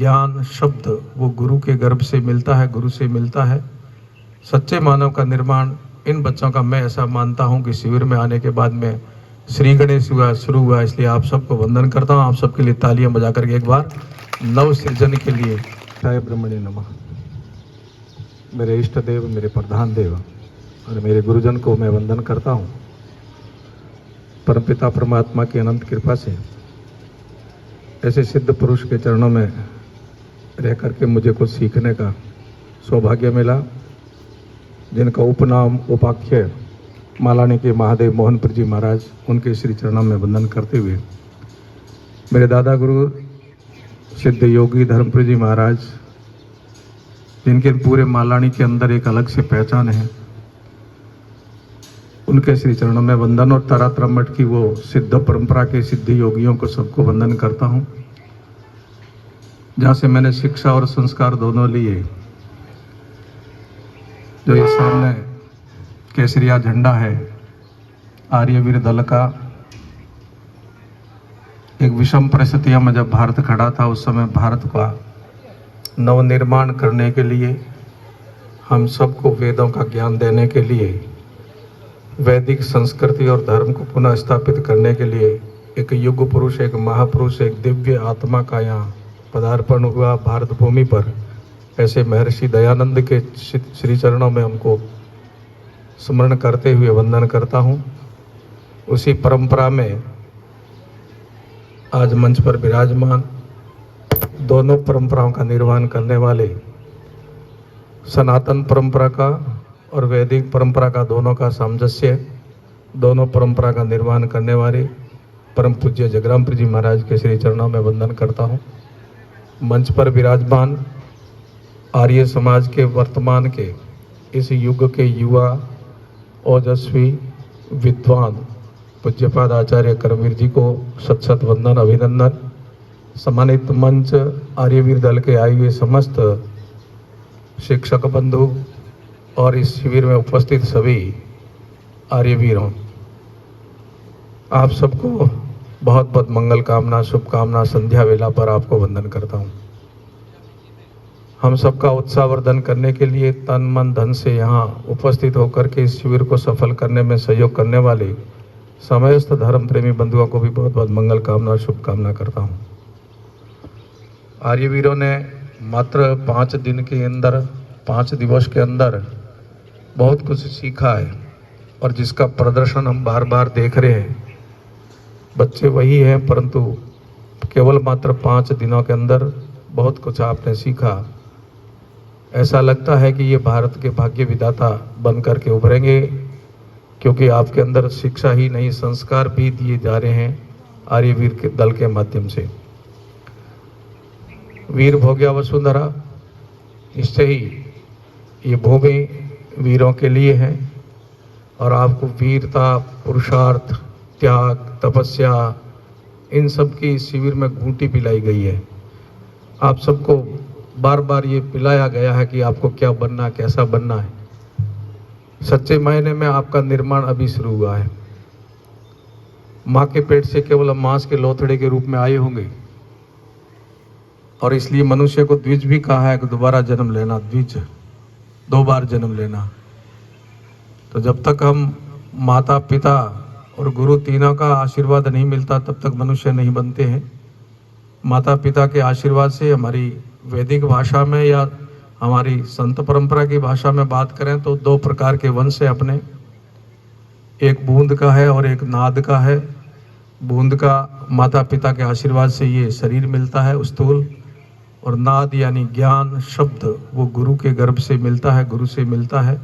ज्ञान शब्द वो गुरु के गर्भ से मिलता है, गुरु से मिलता है। सच्चे मानव का निर्माण इन बच्चों का मैं ऐसा मानता हूँ कि शिविर में आने के बाद में श्री गणेश शुरू हुआ। इसलिए आप सबको वंदन करता हूँ। आप सबके लिए तालियां बजा करके एक बार नव सृजन के लिए जय ब्रह्मणे नमः। मेरे इष्ट देव, मेरे प्रधान देव और मेरे गुरुजन को मैं वंदन करता हूँ। परमपिता परमात्मा की अनंत कृपा से ऐसे सिद्ध पुरुष के चरणों में रह करके मुझे कुछ सीखने का सौभाग्य मिला, जिनका उपनाम उपाख्य मालानी के महादेव मोहनपुर जी महाराज, उनके श्री चरणों में वंदन करते हुए मेरे दादा गुरु सिद्ध योगी धर्मपुर जी महाराज, जिनके पूरे मालानी के अंदर एक अलग से पहचान है, उनके श्री चरणों में वंदन और तारातरा मठ की वो सिद्ध परंपरा के सिद्ध योगियों को सबको वंदन करता हूँ, जहाँ से मैंने शिक्षा और संस्कार दोनों लिए। जो ये सामने केसरिया झंडा है आर्यवीर दल का, एक विषम परिस्थितियों में जब भारत खड़ा था, उस समय भारत का नवनिर्माण करने के लिए, हम सबको वेदों का ज्ञान देने के लिए, वैदिक संस्कृति और धर्म को पुनः स्थापित करने के लिए एक युग पुरुष, एक महापुरुष, एक दिव्य आत्मा का यहाँ पदार्पण हुआ भारत भूमि पर। ऐसे महर्षि दयानंद के श्री चरणों में हमको स्मरण करते हुए वंदन करता हूँ। उसी परंपरा में आज मंच पर विराजमान दोनों परंपराओं का निर्वहन करने वाले, सनातन परंपरा का और वैदिक परंपरा का दोनों का सामंजस्य, दोनों परंपरा का निर्वहन करने वाले परम पूज्य जगरामपुर जी महाराज के श्री चरणों में वंदन करता हूँ। मंच पर विराजमान आर्य समाज के वर्तमान के इस युग के युवा ओजस्वी विद्वान पूज्यपाद आचार्य करमवीर जी को शत शत वंदन, अभिनंदन। सम्मानित मंच आर्यवीर दल के आए हुए समस्त शिक्षक बंधु और इस शिविर में उपस्थित सभी आर्यवीरों, आप सबको बहुत बहुत मंगल कामना, शुभकामना। संध्या वेला पर आपको वंदन करता हूँ। हम सबका उत्साहवर्धन करने के लिए तन मन धन से यहाँ उपस्थित होकर के इस शिविर को सफल करने में सहयोग करने वाले समस्त धर्म प्रेमी बंधुओं को भी बहुत बहुत मंगल कामना, शुभकामना करता हूँ। आर्यवीरों ने मात्र 5 दिन के अंदर, 5 दिवस के अंदर बहुत कुछ सीखा है और जिसका प्रदर्शन हम बार बार देख रहे हैं। बच्चे वही हैं, परंतु केवल मात्र 5 दिनों के अंदर बहुत कुछ आपने सीखा। ऐसा लगता है कि ये भारत के भाग्य विधाता बन करके उभरेंगे, क्योंकि आपके अंदर शिक्षा ही नहीं, संस्कार भी दिए जा रहे हैं आर्यवीर के दल के माध्यम से। वीर भोग्या वसुंधरा, निश्चय ही ये भूमि वीरों के लिए है और आपको वीरता, पुरुषार्थ, त्याग, तपस्या, इन सब की शिविर में घूंटी पिलाई गई है। आप सबको बार बार ये पिलाया गया है कि आपको क्या बनना, कैसा बनना है। सच्चे मायने में आपका निर्माण अभी शुरू हुआ है। माँ के पेट से केवल मांस के लोथड़े के रूप में आए होंगे और इसलिए मनुष्य को द्विज भी कहा है कि दोबारा जन्म लेना, द्विज, 2 बार जन्म लेना। तो जब तक हम माता पिता और गुरु तीनों का आशीर्वाद नहीं मिलता, तब तक मनुष्य नहीं बनते हैं। माता पिता के आशीर्वाद से, हमारी वैदिक भाषा में या हमारी संत परंपरा की भाषा में बात करें तो 2 प्रकार के वंश है अपने। एक बूंद का है और एक नाद का है। बूंद का माता पिता के आशीर्वाद से ये शरीर मिलता है स्थूल, और नाद यानी ज्ञान शब्द वो गुरु के गर्भ से मिलता है, गुरु से मिलता है।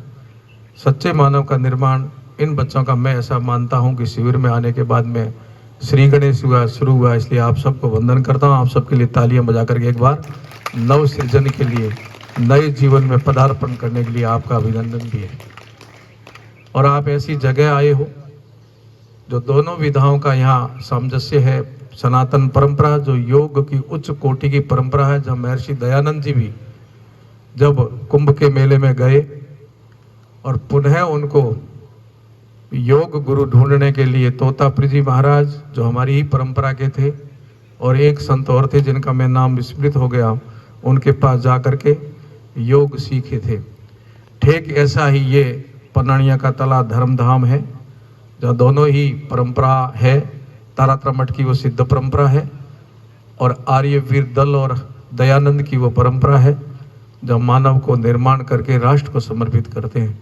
सच्चे मानव का निर्माण इन बच्चों का मैं ऐसा मानता हूँ कि शिविर में आने के बाद में श्री गणेश शुरू हुआ। इसलिए आप सबको वंदन करता हूँ। आप सबके लिए तालियां बजा करके एक बार नव सृजन के लिए, नए जीवन में पदार्पण करने के लिए आपका अभिनंदन भी है। और आप ऐसी जगह आए हो जो दोनों विधाओं का यहाँ सामंजस्य है। सनातन परंपरा जो योग की उच्च कोटि की परंपरा है, जहाँ महर्षि दयानंद जी भी जब कुंभ के मेले में गए और पुनः उनको योग गुरु ढूंढने के लिए तोतापुरी जी महाराज, जो हमारी ही परंपरा के थे, और एक संत और थे जिनका मैं नाम विस्मृत हो गया, उनके पास जा कर के योग सीखे थे। ठीक ऐसा ही ये पनानिया का तला धर्मधाम है, जहाँ दोनों ही परंपरा है। तारातरा मठ की वो सिद्ध परंपरा है और आर्यवीर दल और दयानंद की वो परंपरा है, जब मानव को निर्माण करके राष्ट्र को समर्पित करते हैं।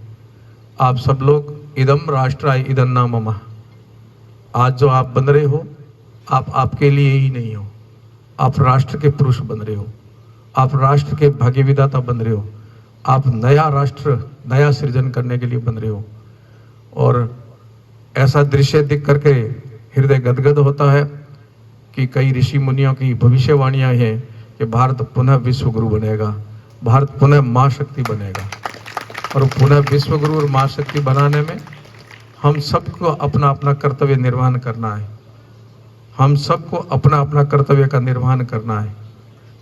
आप सब लोग इदम राष्ट्राय इदं न मम, आज जो आप बन रहे हो, आप आपके लिए ही नहीं हो, आप राष्ट्र के पुरुष बन रहे हो, आप राष्ट्र के भाग्य विधाता बन रहे हो, आप नया राष्ट्र नया सृजन करने के लिए बन रहे हो। और ऐसा दृश्य देख करके हृदय गदगद होता है कि कई ऋषि मुनियों की भविष्यवाणियां हैं कि भारत पुनः विश्व गुरु बनेगा, भारत पुनः माँ शक्ति बनेगा। और पुनः विश्व गुरु और माँ शक्ति बनाने में हम सबको अपना अपना कर्तव्य निर्वहन करना है। हम सबको अपना अपना कर्तव्य का निर्वहन करना है।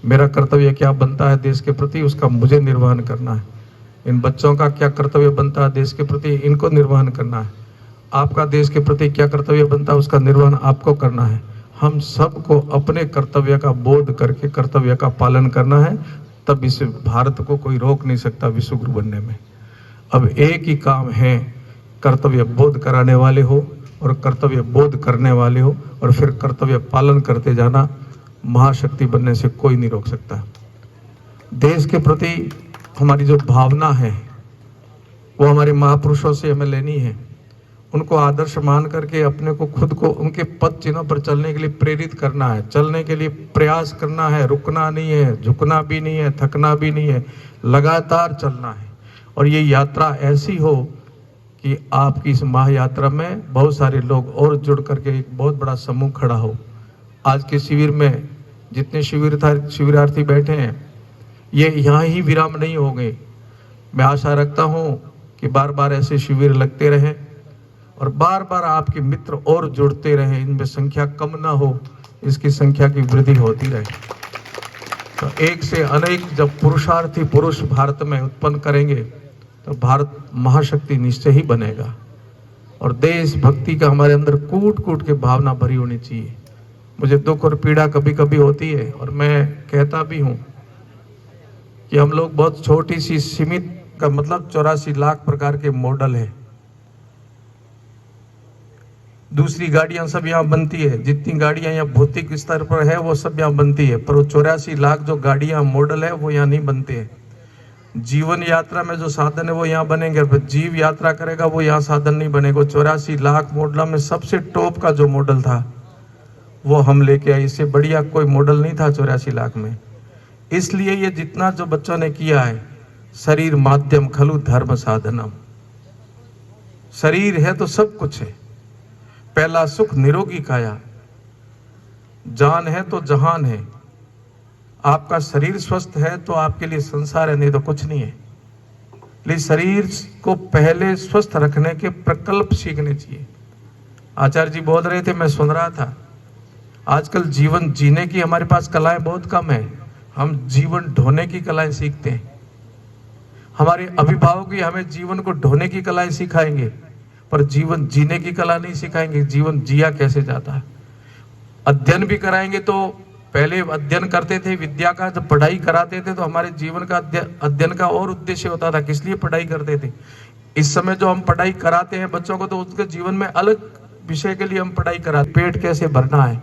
मेरा कर्तव्य क्या बनता है देश के प्रति, उसका मुझे निर्वहन करना है। इन बच्चों का क्या कर्तव्य बनता है देश के प्रति, इनको निर्वहन करना है। आपका देश के प्रति क्या कर्तव्य बनता है, उसका निर्वहन आपको करना है। हम सबको अपने कर्तव्य का बोध करके कर्तव्य का पालन करना है, तब इस भारत को कोई रोक नहीं सकता विश्व गुरु बनने में। अब एक ही काम है, कर्तव्य बोध कराने वाले हो और कर्तव्य बोध करने वाले हो और फिर कर्तव्य पालन करते जाना। महाशक्ति बनने से कोई नहीं रोक सकता। देश के प्रति हमारी जो भावना है वो हमारे महापुरुषों से हमें लेनी है। उनको आदर्श मान करके अपने को खुद को उनके पद चिन्हों पर चलने के लिए प्रेरित करना है, चलने के लिए प्रयास करना है। रुकना नहीं है, झुकना भी नहीं है, थकना भी नहीं है, लगातार चलना है। और ये यात्रा ऐसी हो कि आपकी इस महायात्रा में बहुत सारे लोग और जुड़ करके एक बहुत बड़ा समूह खड़ा हो। आज के शिविर में जितने शिविरार्थी बैठे हैं, ये यहाँ ही विराम नहीं होंगे। मैं आशा रखता हूँ कि बार बार ऐसे शिविर लगते रहें और बार बार आपके मित्र और जुड़ते रहें। इनमें संख्या कम ना हो, इसकी संख्या की वृद्धि होती रहे। तो एक से अनेक जब पुरुषार्थी पुरुष भारत में उत्पन्न करेंगे तो भारत महाशक्ति निश्चय ही बनेगा। और देशभक्ति का हमारे अंदर कूट कूट के भावना भरी होनी चाहिए। मुझे दुख और पीड़ा कभी कभी होती है और मैं कहता भी हूँ कि हम लोग बहुत छोटी सी सीमित का मतलब 84 लाख प्रकार के मॉडल है। दूसरी गाड़ियां सब यहाँ बनती है, जितनी गाड़ियां यहाँ भौतिक स्तर पर है वो सब यहाँ बनती है, पर वो 84 लाख जो गाड़ियां मॉडल है वो यहाँ नहीं बनते हैं। जीवन यात्रा में जो साधन है वो यहाँ बनेंगे, पर जीव यात्रा करेगा वो यहाँ साधन नहीं बनेगा। 84 लाख मॉडल में सबसे टॉप का जो मॉडल था वो हम लेके आए, इससे बढ़िया कोई मॉडल नहीं था 84 लाख में। इसलिए ये जितना जो बच्चों ने किया है, शरीर माध्यम खलु धर्म साधनम, शरीर है तो सब कुछ है। पहला सुख निरोगी काया, जान है तो जहान है। आपका शरीर स्वस्थ है तो आपके लिए संसार है, नहीं तो कुछ नहीं है। लेकिन शरीर को पहले स्वस्थ रखने के प्रकल्प सीखने चाहिए। आचार्य जी बोल रहे थे, मैं सुन रहा था, आजकल जीवन जीने की हमारे पास कलाएं बहुत कम है, हम जीवन ढोने की कलाएं सीखते हैं। हमारे अभिभावक ही हमें जीवन को ढोने की कलाएं सिखाएंगे, पर जीवन जीने की कला नहीं सिखाएंगे। जीवन जिया कैसे जाता है। अध्ययन भी कराएंगे तो पहले अध्ययन करते थे विद्या का, जब पढ़ाई कराते थे तो हमारे जीवन का अध्ययन का और उद्देश्य होता था, किस लिए पढ़ाई करते थे। इस समय जो हम पढ़ाई कराते हैं बच्चों को, तो उसके जीवन में अलग विषय के लिए हम पढ़ाई कराते। पेट कैसे भरना है,